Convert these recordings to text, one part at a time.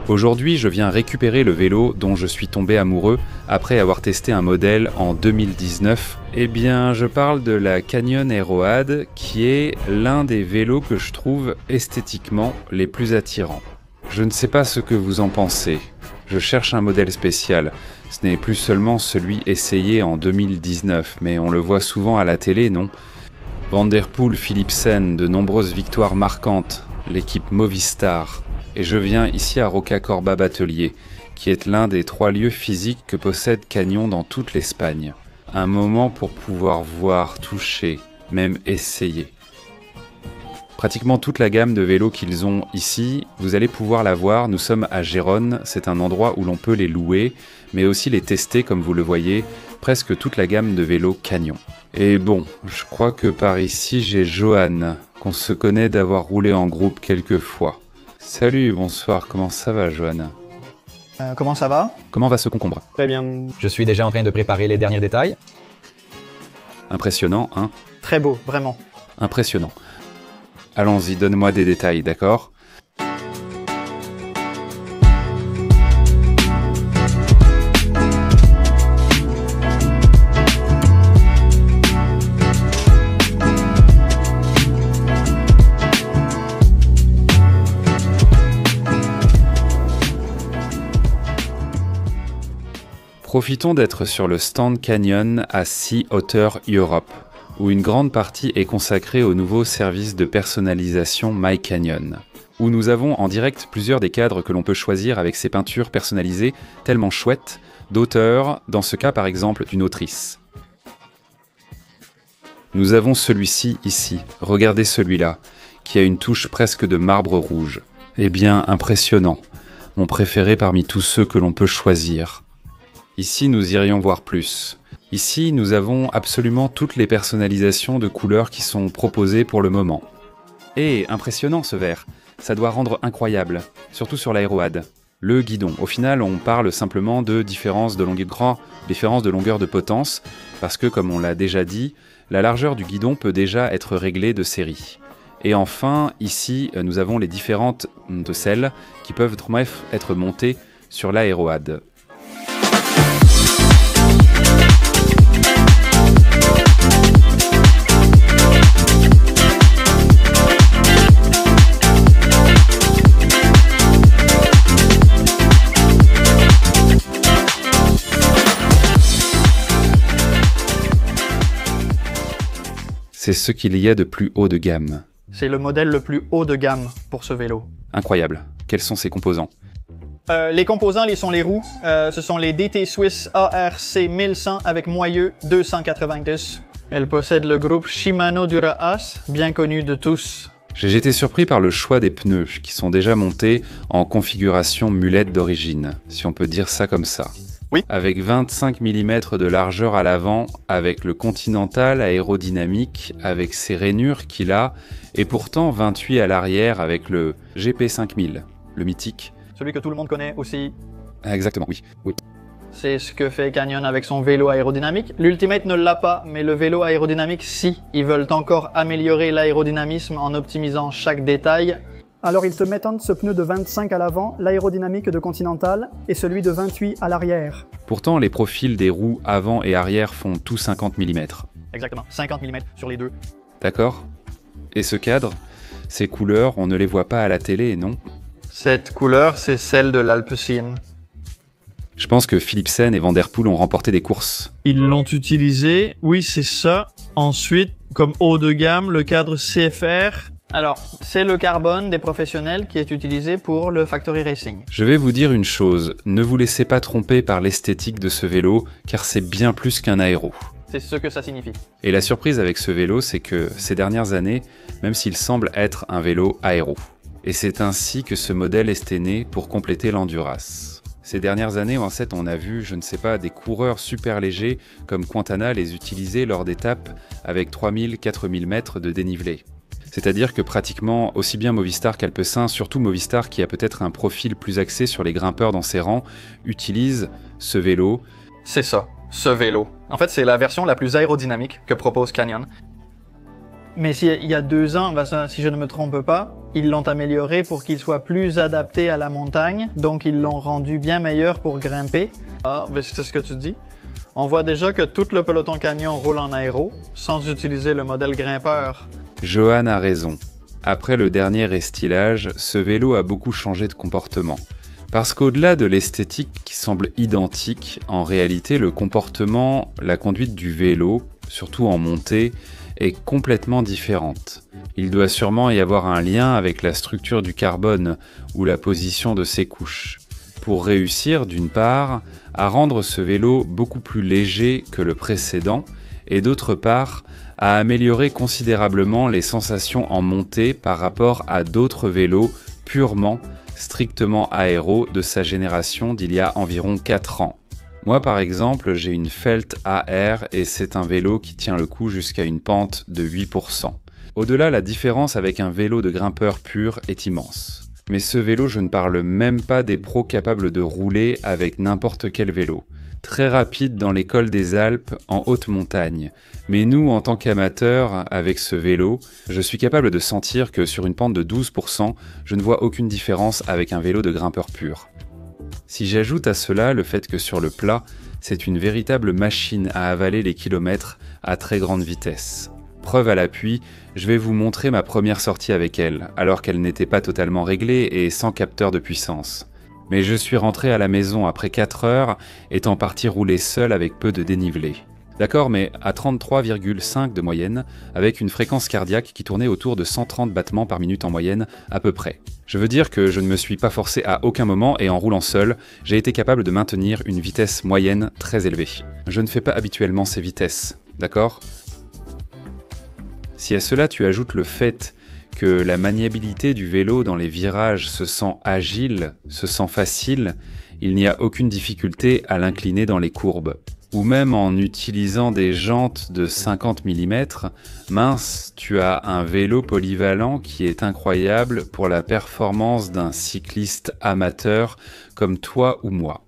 Aujourd'hui, je viens récupérer le vélo dont je suis tombé amoureux après avoir testé un modèle en 2019. Eh bien, je parle de la Canyon Aeroad, qui est l'un des vélos que je trouve esthétiquement les plus attirants. Je ne sais pas ce que vous en pensez. Je cherche un modèle spécial. Ce n'est plus seulement celui essayé en 2019, mais on le voit souvent à la télé, non ? Van der Poel, Philipsen, de nombreuses victoires marquantes, l'équipe Movistar. Et je viens ici à Rocacorba Batelier, qui est l'un des 3 lieux physiques que possède Canyon dans toute l'Espagne. Un moment pour pouvoir voir, toucher, même essayer. Pratiquement toute la gamme de vélos qu'ils ont ici, vous allez pouvoir la voir. Nous sommes à Gérone, c'est un endroit où l'on peut les louer, mais aussi les tester comme vous le voyez, presque toute la gamme de vélos Canyon. Et bon, je crois que par ici j'ai Johan, qu'on se connaît d'avoir roulé en groupe quelques fois. Salut, bonsoir, comment ça va Johan ? Comment ça va ? Comment va ce concombre ? Très bien. Je suis déjà en train de préparer les derniers détails. Impressionnant, hein ? Très beau, vraiment. Impressionnant. Allons-y, donne-moi des détails, d'accord ? Profitons d'être sur le stand Canyon à Sea Otter Europe, où une grande partie est consacrée au nouveau service de personnalisation My Canyon, où nous avons en direct plusieurs des cadres que l'on peut choisir avec ces peintures personnalisées tellement chouettes, d'auteurs, dans ce cas par exemple d'une autrice. Nous avons celui-ci ici, regardez celui-là, qui a une touche presque de marbre rouge. Eh bien, impressionnant, mon préféré parmi tous ceux que l'on peut choisir. Ici, nous irions voir plus. Ici, nous avons absolument toutes les personnalisations de couleurs qui sont proposées pour le moment. Et impressionnant ce verre, ça doit rendre incroyable, surtout sur l'Aeroad. Le guidon, au final, on parle simplement de différence de longueur de potence, parce que, comme on l'a déjà dit, la largeur du guidon peut déjà être réglée de série. Et enfin, ici, nous avons les différentes selles qui peuvent être montées sur l'Aeroad. C'est ce qu'il y a de plus haut de gamme. C'est le modèle le plus haut de gamme pour ce vélo. Incroyable. Quels sont ses composants ? Les composants sont les roues. Ce sont les DT Swiss ARC 1100 avec moyeu 290. Elle possède le groupe Shimano Dura-Ace, bien connu de tous. J'ai été surpris par le choix des pneus, qui sont déjà montés en configuration mulette d'origine, si on peut dire ça comme ça. Oui. Avec 25 mm de largeur à l'avant, avec le Continental aérodynamique, avec ses rainures qu'il a, et pourtant 28 à l'arrière avec le GP5000, le mythique. Celui que tout le monde connaît aussi. Exactement, oui. C'est ce que fait Canyon avec son vélo aérodynamique. L'Ultimate ne l'a pas, mais le vélo aérodynamique, si. Ils veulent encore améliorer l'aérodynamisme en optimisant chaque détail. Alors ils te mettent entre ce pneu de 25 à l'avant, l'aérodynamique de Continental, et celui de 28 à l'arrière. Pourtant, les profils des roues avant et arrière font tout 50 mm. Exactement, 50 mm sur les deux. D'accord ? Et ce cadre, ces couleurs, on ne les voit pas à la télé, non ? Cette couleur, c'est celle de l'Alpecin. Je pense que Philipsen et Van der Poel ont remporté des courses. Ils l'ont utilisé, oui c'est ça. Ensuite, comme haut de gamme, le cadre CFR. Alors, c'est le carbone des professionnels qui est utilisé pour le Factory Racing. Je vais vous dire une chose, ne vous laissez pas tromper par l'esthétique de ce vélo, car c'est bien plus qu'un aéro. C'est ce que ça signifie. Et la surprise avec ce vélo, c'est que ces dernières années, même s'il semble être un vélo aéro. Et c'est ainsi que ce modèle est né pour compléter l'Endurance. Ces dernières années, en fait, on a vu, je ne sais pas, des coureurs super légers comme Quintana les utiliser lors d'étapes avec 3000-4000 mètres de dénivelé. C'est-à-dire que pratiquement aussi bien Movistar qu'Alpecin, surtout Movistar qui a peut-être un profil plus axé sur les grimpeurs dans ses rangs, utilise ce vélo. C'est ça, ce vélo. En fait, c'est la version la plus aérodynamique que propose Canyon. Mais il y a 2 ans, si je ne me trompe pas, ils l'ont amélioré pour qu'il soit plus adapté à la montagne. Donc, ils l'ont rendu bien meilleur pour grimper. Ah, ben c'est ce que tu dis. On voit déjà que tout le peloton Canyon roule en aéro, sans utiliser le modèle grimpeur. Johan a raison. Après le dernier restylage, ce vélo a beaucoup changé de comportement. Parce qu'au-delà de l'esthétique qui semble identique, en réalité, le comportement, la conduite du vélo, surtout en montée, est complètement différente. Il doit sûrement y avoir un lien avec la structure du carbone ou la position de ses couches. Pour réussir, d'une part, à rendre ce vélo beaucoup plus léger que le précédent, et d'autre part, à améliorer considérablement les sensations en montée par rapport à d'autres vélos purement, strictement aéro de sa génération d'il y a environ 4 ans. Moi par exemple, j'ai une Felt AR et c'est un vélo qui tient le coup jusqu'à une pente de 8%. Au-delà, la différence avec un vélo de grimpeur pur est immense. Mais ce vélo, je ne parle même pas des pros capables de rouler avec n'importe quel vélo. Très rapide dans les cols des Alpes, en haute montagne. Mais nous, en tant qu'amateurs, avec ce vélo, je suis capable de sentir que sur une pente de 12%, je ne vois aucune différence avec un vélo de grimpeur pur. Si j'ajoute à cela le fait que sur le plat, c'est une véritable machine à avaler les kilomètres à très grande vitesse. Preuve à l'appui, je vais vous montrer ma première sortie avec elle, alors qu'elle n'était pas totalement réglée et sans capteur de puissance. Mais je suis rentré à la maison après 4 heures, étant parti rouler seul avec peu de dénivelé. D'accord, mais à 33,5 de moyenne, avec une fréquence cardiaque qui tournait autour de 130 battements par minute en moyenne, à peu près. Je veux dire que je ne me suis pas forcé à aucun moment et en roulant seul, j'ai été capable de maintenir une vitesse moyenne très élevée. Je ne fais pas habituellement ces vitesses, d'accord ? Si à cela tu ajoutes le fait que la maniabilité du vélo dans les virages se sent agile, se sent facile, il n'y a aucune difficulté à l'incliner dans les courbes. Ou même en utilisant des jantes de 50 mm, mince, tu as un vélo polyvalent qui est incroyable pour la performance d'un cycliste amateur comme toi ou moi.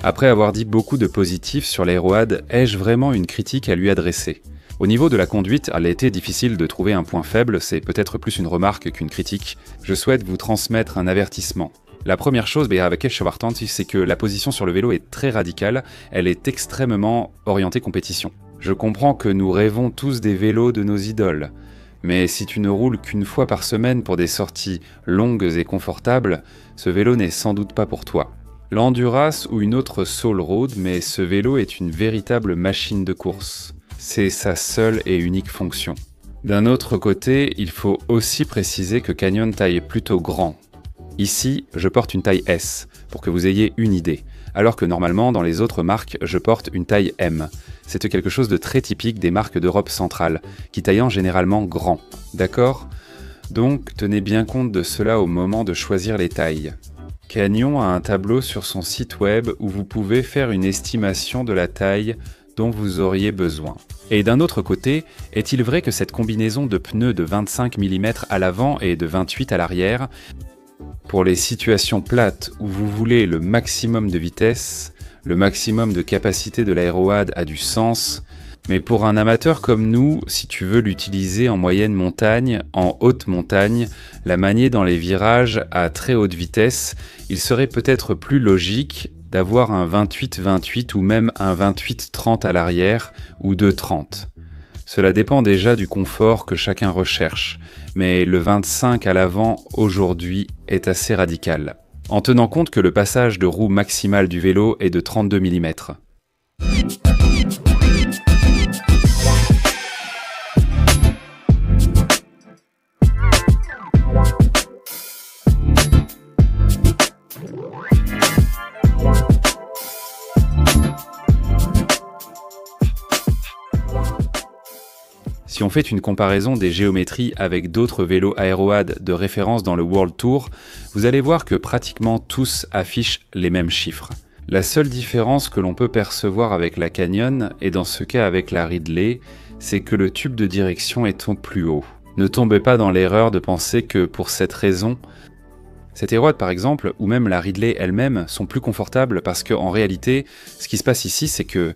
Après avoir dit beaucoup de positifs sur l'Aeroad, ai-je vraiment une critique à lui adresser ? Au niveau de la conduite, il a été difficile de trouver un point faible, c'est peut-être plus une remarque qu'une critique. Je souhaite vous transmettre un avertissement. La première chose, avec Eschovartanti, c'est que la position sur le vélo est très radicale, elle est extrêmement orientée compétition. Je comprends que nous rêvons tous des vélos de nos idoles, mais si tu ne roules qu'une fois par semaine pour des sorties longues et confortables, ce vélo n'est sans doute pas pour toi. L'Endurance ou une autre Soul Road, mais ce vélo est une véritable machine de course. C'est sa seule et unique fonction. D'un autre côté, il faut aussi préciser que Canyon taille plutôt grand. Ici, je porte une taille S, pour que vous ayez une idée, alors que normalement, dans les autres marques, je porte une taille M. C'est quelque chose de très typique des marques d'Europe centrale, qui taillent généralement grand. D'accord ? Donc, tenez bien compte de cela au moment de choisir les tailles. Canyon a un tableau sur son site web où vous pouvez faire une estimation de la taille dont vous auriez besoin. Et d'un autre côté, est-il vrai que cette combinaison de pneus de 25 mm à l'avant et de 28 à l'arrière, pour les situations plates où vous voulez le maximum de vitesse, le maximum de capacité de l'Aeroad a du sens, mais pour un amateur comme nous, si tu veux l'utiliser en moyenne montagne, en haute montagne, la manier dans les virages à très haute vitesse, il serait peut-être plus logique d'avoir un 28-28 ou même un 28-30 à l'arrière ou 2-30. Cela dépend déjà du confort que chacun recherche, mais le 25 à l'avant aujourd'hui est assez radical, en tenant compte que le passage de roue maximale du vélo est de 32 mm. Si on fait une comparaison des géométries avec d'autres vélos Aeroad de référence dans le World Tour, vous allez voir que pratiquement tous affichent les mêmes chiffres. La seule différence que l'on peut percevoir avec la Canyon, et dans ce cas avec la Ridley, c'est que le tube de direction est au plus haut. Ne tombez pas dans l'erreur de penser que pour cette raison, cette Aeroad par exemple, ou même la Ridley elle-même, sont plus confortables parce qu'en réalité, ce qui se passe ici, c'est que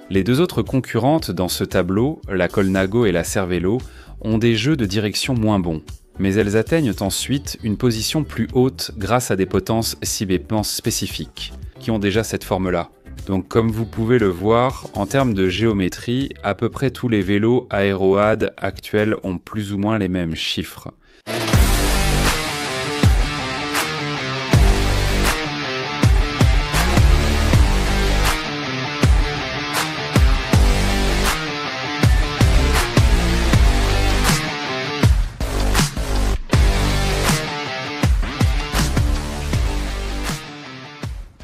les deux autres concurrentes dans ce tableau, la Colnago et la Cervelo, ont des jeux de direction moins bons. Mais elles atteignent ensuite une position plus haute grâce à des potences spécifiques, qui ont déjà cette forme-là. Donc comme vous pouvez le voir, en termes de géométrie, à peu près tous les vélos Aeroad actuels ont plus ou moins les mêmes chiffres.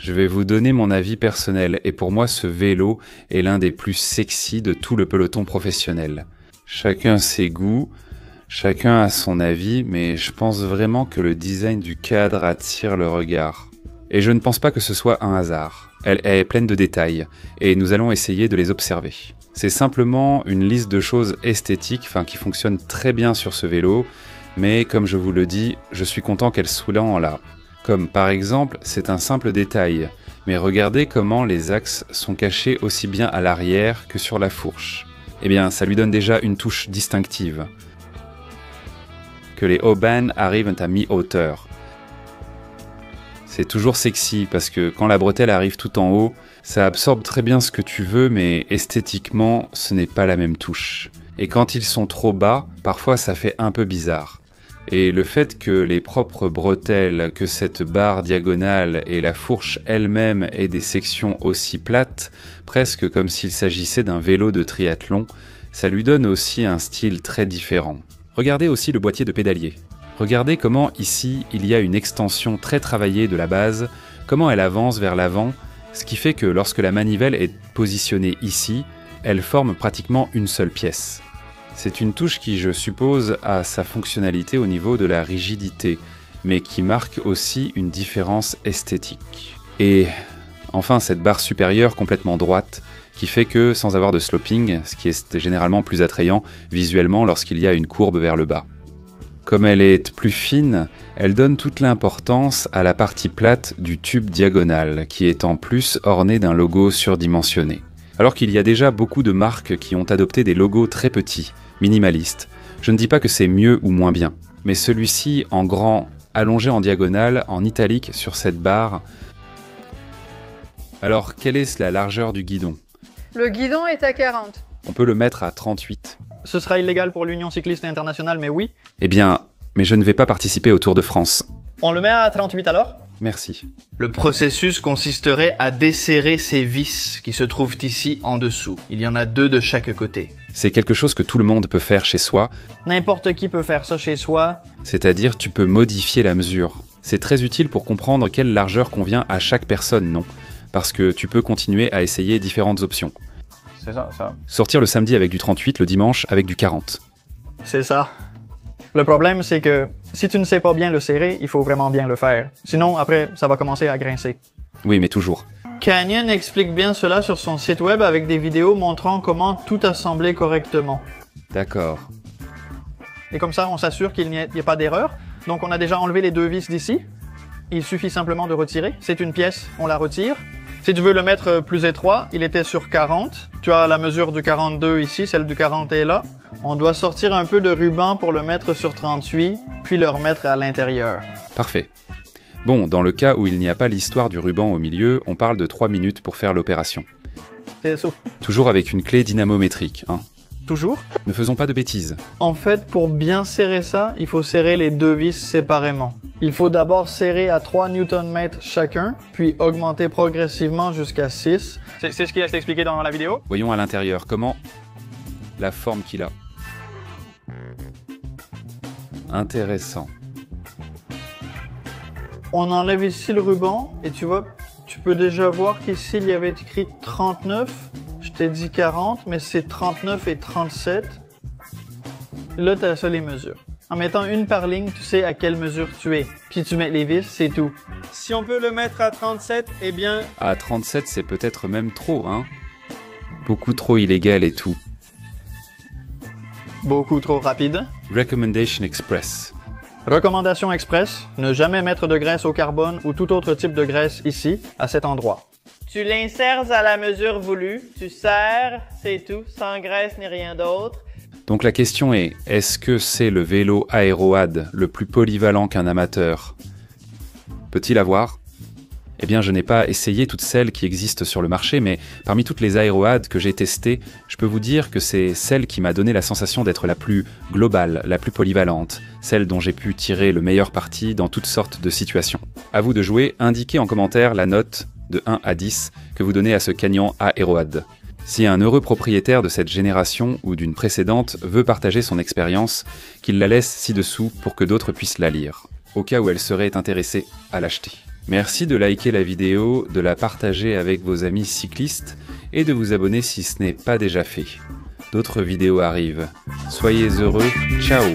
Je vais vous donner mon avis personnel, et pour moi ce vélo est l'un des plus sexy de tout le peloton professionnel. Chacun ses goûts, chacun a son avis, mais je pense vraiment que le design du cadre attire le regard. Et je ne pense pas que ce soit un hasard. Elle est pleine de détails, et nous allons essayer de les observer. C'est simplement une liste de choses esthétiques, qui fonctionnent très bien sur ce vélo, mais comme je vous le dis, je suis content qu'elles soient là. Comme par exemple, c'est un simple détail, mais regardez comment les axes sont cachés aussi bien à l'arrière que sur la fourche. Eh bien, ça lui donne déjà une touche distinctive. Que les haubans arrivent à mi-hauteur. C'est toujours sexy, parce que quand la bretelle arrive tout en haut, ça absorbe très bien ce que tu veux, mais esthétiquement, ce n'est pas la même touche. Et quand ils sont trop bas, parfois ça fait un peu bizarre. Et le fait que les propres bretelles, que cette barre diagonale et la fourche elle-même aient des sections aussi plates, presque comme s'il s'agissait d'un vélo de triathlon, ça lui donne aussi un style très différent. Regardez aussi le boîtier de pédalier. Regardez comment ici il y a une extension très travaillée de la base, comment elle avance vers l'avant, ce qui fait que lorsque la manivelle est positionnée ici, elle forme pratiquement une seule pièce. C'est une touche qui, je suppose, a sa fonctionnalité au niveau de la rigidité, mais qui marque aussi une différence esthétique. Et enfin, cette barre supérieure complètement droite, qui fait que, sans avoir de sloping, ce qui est généralement plus attrayant visuellement lorsqu'il y a une courbe vers le bas. Comme elle est plus fine, elle donne toute l'importance à la partie plate du tube diagonal, qui est en plus orné d'un logo surdimensionné. Alors qu'il y a déjà beaucoup de marques qui ont adopté des logos très petits, minimalistes. Je ne dis pas que c'est mieux ou moins bien, mais celui-ci en grand, allongé en diagonale, en italique sur cette barre. Alors, quelle est la largeur du guidon? Le guidon est à 40. On peut le mettre à 38. Ce sera illégal pour l'Union cycliste internationale, mais oui. Eh bien, mais je ne vais pas participer au Tour de France. On le met à 38 alors? Merci. Le processus consisterait à desserrer ces vis qui se trouvent ici en dessous. Il y en a 2 de chaque côté. C'est quelque chose que tout le monde peut faire chez soi, N'importe qui peut faire ça chez soi. c'est-à-dire tu peux modifier la mesure. C'est très utile pour comprendre quelle largeur convient à chaque personne, non? Parce que tu peux continuer à essayer différentes options. C'est ça. Sortir le samedi avec du 38, le dimanche avec du 40. C'est ça. Le problème, c'est que si tu ne sais pas bien le serrer, il faut vraiment bien le faire. Sinon, après, ça va commencer à grincer. Oui, mais toujours. Canyon explique bien cela sur son site web avec des vidéos montrant comment tout assembler correctement. D'accord. Et comme ça, on s'assure qu'il n'y ait pas d'erreur. Donc, on a déjà enlevé les 2 vis d'ici. Il suffit simplement de retirer. C'est une pièce, on la retire. Si tu veux le mettre plus étroit, il était sur 40. Tu as la mesure du 42 ici, celle du 40 est là. On doit sortir un peu de ruban pour le mettre sur 38, puis le remettre à l'intérieur. Parfait. Bon, dans le cas où il n'y a pas l'histoire du ruban au milieu, on parle de 3 minutes pour faire l'opération. C'est ça. Toujours avec une clé dynamométrique, hein. Toujours. Ne faisons pas de bêtises. En fait, pour bien serrer ça, il faut serrer les 2 vis séparément. Il faut d'abord serrer à 3 Nm chacun, puis augmenter progressivement jusqu'à 6. C'est ce qui a été expliqué dans la vidéo. Voyons à l'intérieur comment la forme qu'il a. Intéressant. On enlève ici le ruban, et tu vois, tu peux déjà voir qu'ici, il y avait écrit 39. Je t'ai dit 40, mais c'est 39 et 37. Là, tu as ça les mesures. En mettant une par ligne, tu sais à quelle mesure tu es. Puis tu mets les vis, c'est tout. Si on peut le mettre à 37, eh bien... À 37, c'est peut-être même trop, hein? Beaucoup trop illégal et tout. Beaucoup trop rapide. Recommendation Express. Recommandation express, ne jamais mettre de graisse au carbone ou tout autre type de graisse ici, à cet endroit. Tu l'insères à la mesure voulue, tu serres, c'est tout, sans graisse ni rien d'autre. Donc la question est-ce que c'est le vélo AeroAd le plus polyvalent qu'un amateur peut-il avoir? Eh bien, je n'ai pas essayé toutes celles qui existent sur le marché, mais parmi toutes les AeroAd que j'ai testées, je peux vous dire que c'est celle qui m'a donné la sensation d'être la plus globale, la plus polyvalente, celle dont j'ai pu tirer le meilleur parti dans toutes sortes de situations. À vous de jouer, indiquez en commentaire la note de 1 à 10 que vous donnez à ce Canyon AeroAd. Si un heureux propriétaire de cette génération ou d'une précédente veut partager son expérience, qu'il la laisse ci-dessous pour que d'autres puissent la lire, au cas où elle serait intéressée à l'acheter. Merci de liker la vidéo, de la partager avec vos amis cyclistes et de vous abonner si ce n'est pas déjà fait. D'autres vidéos arrivent. Soyez heureux, ciao!